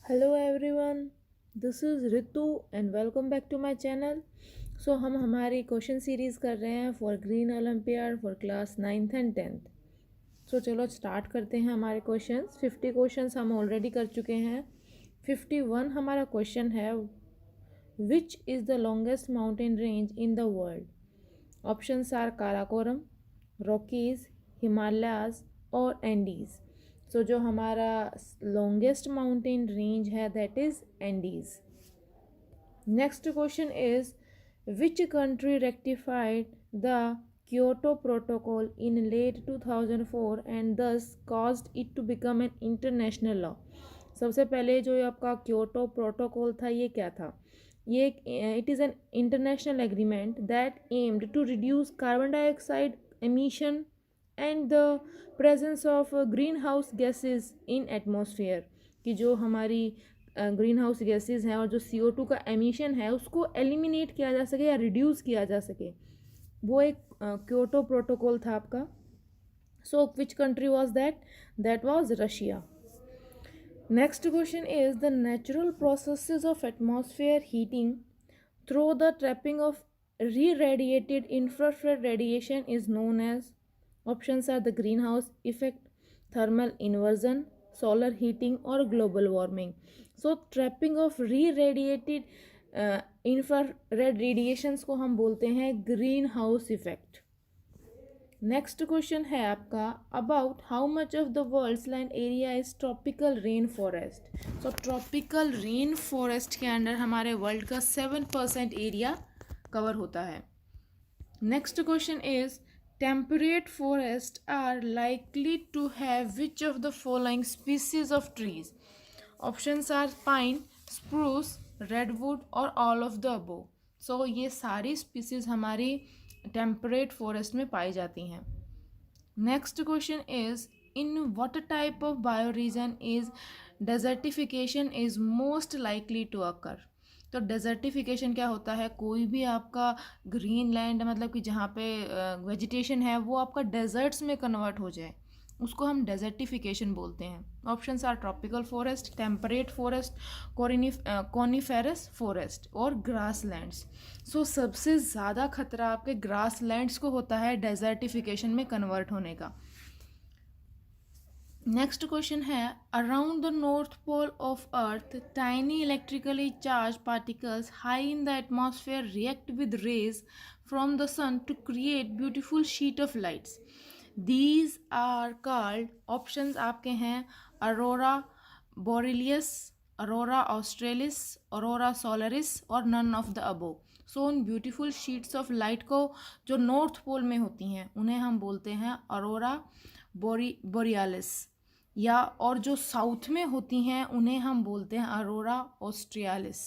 Hello everyone, this is Ritu and welcome back to my channel. So हम हमारी question series कर रहे हैं for green olympiad for class 9th and 10th। So चलो start करते हैं हमारे क्वेश्चंस। 50 क्वेश्चंस हम ऑलरेडी कर चुके हैं। 51 हमारा क्वेश्चन है, which is the longest mountain range in the world? Options are Karakoram, Rockies, Himalayas और एंडीज। सो जो हमारा लॉन्गेस्ट माउंटेन रेंज है that is Andes. Next question is, which country rectified the Kyoto protocol in late 2004 and thus caused it to become an international law? सबसे पहले जो आपका Kyoto protocol था ये क्या था? ये it is an international agreement that aimed to reduce carbon dioxide emission and the presence of greenhouse gases in atmosphere, कि जो हमारी ग्रीन हाउस गैसेज हैं और जो CO2 का एमिशन है उसको एलिमिनेट किया जा सके या रिड्यूस किया जा सके, वो एक क्योटो प्रोटोकॉल था आपका। So which country was that? That was Russia. Next question is, the natural processes of atmosphere heating through the trapping of re-radiated infrared radiation is known as? Options are the greenhouse effect, thermal inversion, solar heating or global warming. So trapping of re-radiated infrared radiations को हम बोलते हैं greenhouse effect. Next question है आपका, about how much of the world's land area is tropical rainforest? So tropical rainforest के under हमारे world का 7% area cover होता है। Next question is, temperate forest are likely to have which of the following species of trees? Options are pine, spruce, redwood और all of the above. So ये सारी species हमारी temperate forest में पाई जाती हैं। Next question is, in what type of bio region is desertification is most likely to occur? तो desertification क्या होता है? कोई भी आपका ग्रीन लैंड मतलब कि जहाँ पे वेजिटेशन है वो आपका डेजर्ट्स में कन्वर्ट हो जाए, उसको हम डेजर्टिफिकेशन बोलते हैं। Options are tropical forest, temperate forest, coniferous forest और ग्रास लैंड्स। सो सबसे ज़्यादा खतरा आपके ग्रास लैंड्स को होता है डेजर्टिफिकेशन में कन्वर्ट होने का। नेक्स्ट क्वेश्चन है, around the north pole of earth tiny electrically charge particles high in the atmosphere react with rays from the sun to create beautiful sheet of lights. These are called, options आपके हैं aurora borealis, aurora australis, aurora solaris और none of the above. So उन beautiful sheets of light को जो north pole में होती हैं उन्हें हम बोलते हैं अरोरा बोरियालिस, या और जो साउथ में होती हैं उन्हें हम बोलते हैं अरोरा ऑस्ट्रियालिस।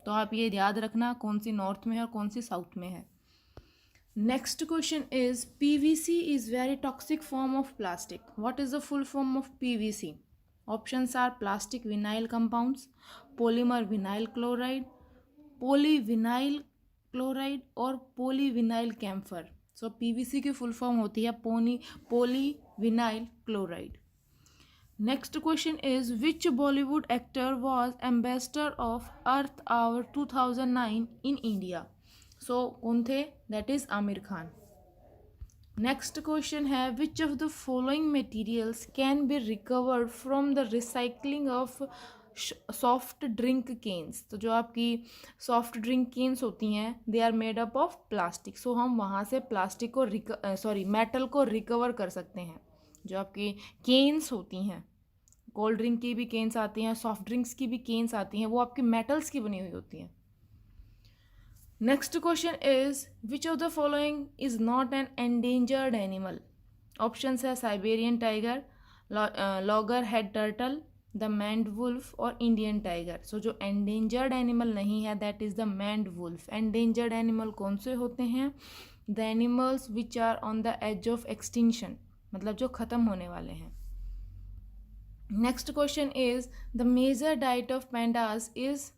तो आप ये याद रखना कौन सी नॉर्थ में है और कौन सी साउथ में है। Next question is, PVC is very toxic form of plastic. What is the full form of PVC? Options are plastic vinyl compounds, polymer vinyl chloride, polyvinyl chloride और पॉलीविनाइल कैम्फर। सो PVC की full form होती है polyvinyl chloride. Next question is, which Bollywood actor was ambassador of Earth Hour 2009 in India? So कौन थे? That is Aamir Khan. Next question है, which of the following materials can be recovered from the recycling of soft drink cans? तो जो आपकी soft drink cans होती हैं they are made up of plastic. So हम वहाँ से प्लास्टिक को मेटल को रिकवर कर सकते हैं। जो आपकी केन्स होती हैं, कोल्ड ड्रिंक की भी केन्स आती हैं, सॉफ्ट ड्रिंक्स की भी केन्स आती हैं, वो आपकी मेटल्स की बनी हुई होती हैं। Next question is, which of the following is not an endangered animal? Options है Siberian tiger, loggerhead turtle, the maned wolf और इंडियन टाइगर। सो जो एंडेंजर्ड एनिमल नहीं है that is the maned wolf. Endangered animal कौन से होते हैं? The animals which are on the edge of extinction, मतलब जो खत्म होने वाले हैं। Next question is, the major diet of pandas is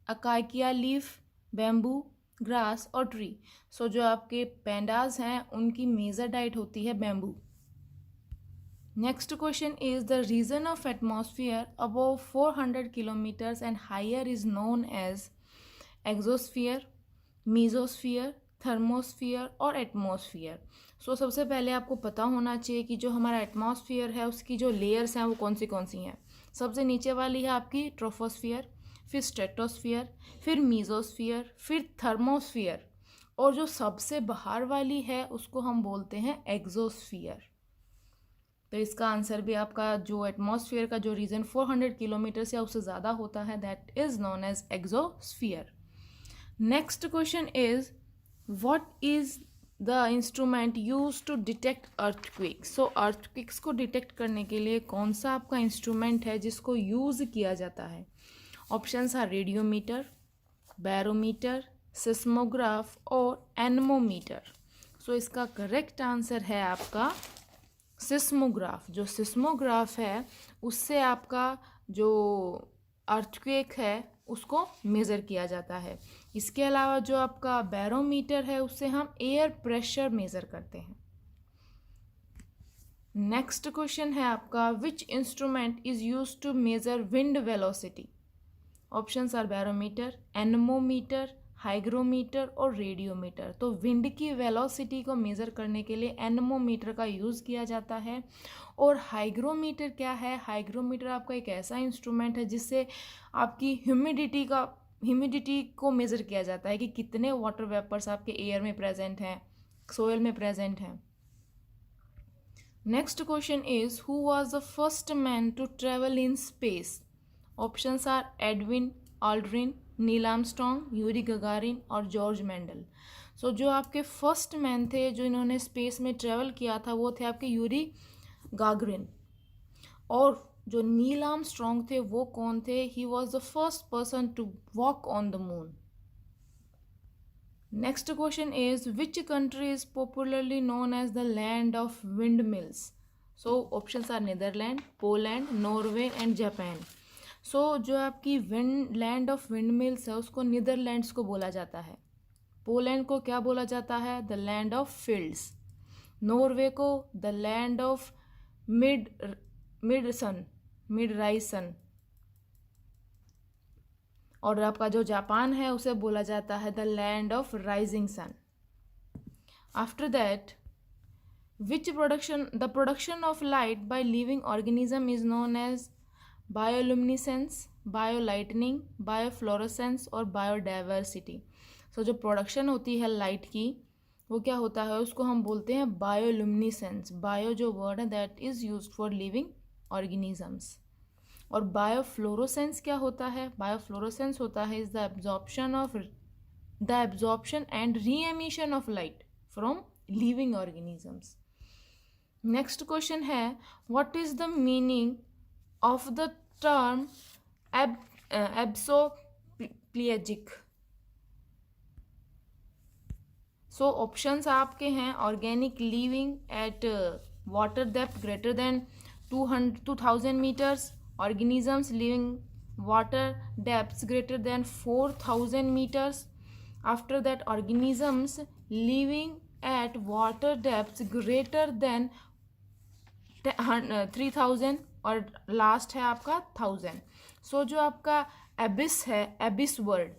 अकाइकिया leaf, bamboo, grass और ट्री। सो जो आपके पैंडास हैं उनकी मेजर डाइट होती है bamboo. Next question is the region of atmosphere above 400 kilometres and higher is known as exosphere, mesosphere, thermosphere और atmosphere. So सबसे पहले आपको पता होना चाहिए कि जो हमारा एटमॉस्फेयर है उसकी जो लेयर्स हैं वो कौन सी हैं। सबसे नीचे वाली है आपकी ट्रोपोस्फियर, फिर स्ट्रेटोस्फियर, फिर मीजोस्फियर, फिर थर्मोस्फियर, और जो सबसे बाहर वाली है उसको हम बोलते हैं एक्सोस्फियर। तो इसका आंसर भी आपका जो एटमॉस्फेयर का जो रीजन 400 किलोमीटर या उससे ज़्यादा होता है that is known as exosphere. Next question is what is the instrument use to detect earthquakes. So earthquakes को डिटेक्ट करने के लिए कौन सा आपका इंस्ट्रूमेंट है जिसको यूज़ किया जाता है। Options are radiometer, barometer, seismograph और एनमोमीटर। सो इसका करेक्ट आंसर है आपका सिस्मोग्राफ। जो सिस्मोग्राफ है उससे आपका जो अर्थक्वेक है उसको मेज़र किया जाता है। इसके अलावा जो आपका बैरोमीटर है उससे हम एयर प्रेशर मेज़र करते हैं। नेक्स्ट क्वेश्चन है आपका which instrument is use to measure wind velocity. Options are barometer, anemometer, hygrometer और रेडियोमीटर। तो विंड की वेलोसिटी को मेज़र करने के लिए एनमोमीटर का यूज़ किया जाता है। और हाइग्रोमीटर क्या है? हाइग्रोमीटर आपका एक ऐसा इंस्ट्रूमेंट है जिससे आपकी ह्यूमिडिटी को मेज़र किया जाता है कि कितने वाटर वेपर्स आपके एयर में प्रेजेंट हैं, सोयल में प्रेजेंट हैं। Next question is who was the first man to travel in space. Options are Edwin Aldrin, Neil Armstrong, Yuri Gagarin और जॉर्ज मेंडल। सो जो आपके फर्स्ट मैन थे जो इन्होंने स्पेस में ट्रेवल किया था वो थे आपके यूरी गागरिन। और जो नील आर्मस्ट्रॉन्ग थे वो कौन थे? He was the first person to walk on the moon. Next question is which country is popularly known as the land of windmills. So options are Netherland, Poland, Norway and Japan. सो जो आपकी land of wind mills है उसको Netherlands को बोला जाता है। Poland को क्या बोला जाता है? The land of fields. Norway को the land of mid rise sun. और आपका जो जापान है उसे बोला जाता है the land of rising sun. After that the production of light by living organism is known as bioluminescence, biolightning, biofluorescence और बायोडाइवर्सिटी। सो जो प्रोडक्शन होती है लाइट की वो क्या होता है? उसको हम बोलते हैं बायोल्यूमिनेसेंस। बायो जो वर्ड है that is used for living organisms. और बायोफ्लोरोसेंस क्या होता है? बायोफ्लोरोसेंस होता है is the absorption and re emission of light from living organisms. Next question है what is the meaning of the term abyssopelagic. So options आपके हैं organic living at water depth greater than 2000 meters, organisms living water depths greater than 4000 meters. After that, organisms living at water depths greater than 3000 और last है आपका 1000. सो जो आपका एबिस है, एबिस word,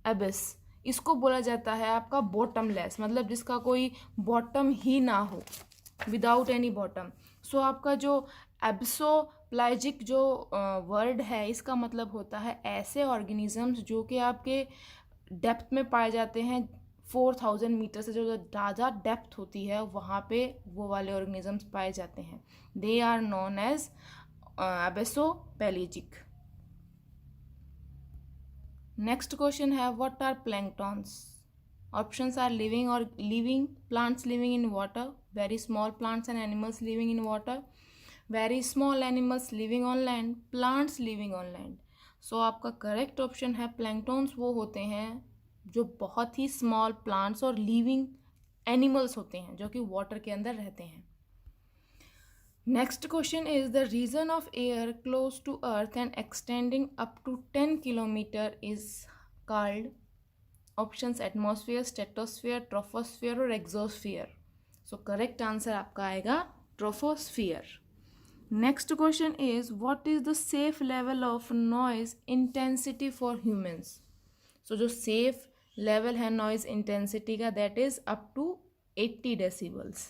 एबिस, इसको बोला जाता है आपका बॉटमलेस, मतलब जिसका कोई बॉटम ही ना हो, विदाउट एनी बॉटम. सो आपका जो एब्सोप्लाजिक जो वर्ड है इसका मतलब होता है ऐसे ऑर्गेनिजम्स जो कि आपके डेप्थ में पाए जाते हैं 4000 मीटर से जो ज़्यादा डेप्थ होती है वहाँ पे वो वाले ऑर्गेनिजम्स पाए जाते हैं. They are known as abyssopelagic. Next question है what are planktons. Options are living plants living in water, very small plants and animals living in water, very small animals living on land, plants living on land. सो आपका correct option है planktons वो होते हैं जो बहुत ही small plants और living animals होते हैं जो कि वाटर के अंदर रहते हैं. Next question is the region of air close to earth and extending up to 10 kilometre is called. Options atmosphere, stratosphere, troposphere और एक्सोस्फेयर. सो करेक्ट आंसर आपका आएगा troposphere. Next question is, what is the safe level of noise intensity for humans? So जो safe level है noise intensity का, that is up to 80 decibels.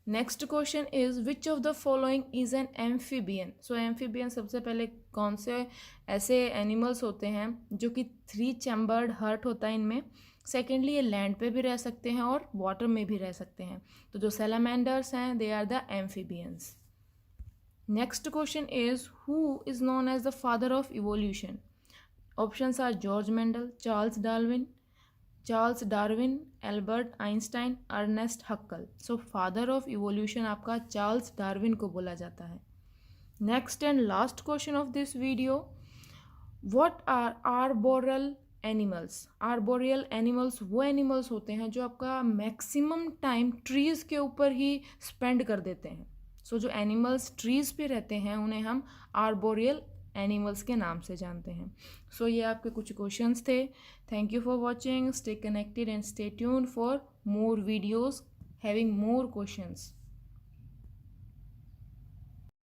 Next question is which of the following is an amphibian. So amphibian सबसे पहले कौन से ऐसे animals होते हैं जो कि 3 चैम्बर्ड हार्ट होता है इनमें. सेकेंडली ये लैंड पे भी रह सकते हैं और वाटर में भी रह सकते हैं. तो जो सैलामेंडर्स हैं they are the amphibians. Next question is who is known as the father of evolution. Options are George Mendel, Charles Darwin, Albert Einstein, Ernest Haeckel. So father of evolution आपका Charles Darwin को बोला जाता है. Next and last question of this video, what are arboreal animals. Arboreal animals वो animals होते हैं जो आपका मैक्सिमम टाइम ट्रीज़ के ऊपर ही स्पेंड कर देते हैं. सो जो एनिमल्स ट्रीज़ पे रहते हैं उन्हें हम आर्बोरियल एनिमल्स के नाम से जानते हैं. सो ये आपके कुछ क्वेश्चंस थे. Thank you for watching. Stay connected and stay tuned for more videos having more questions.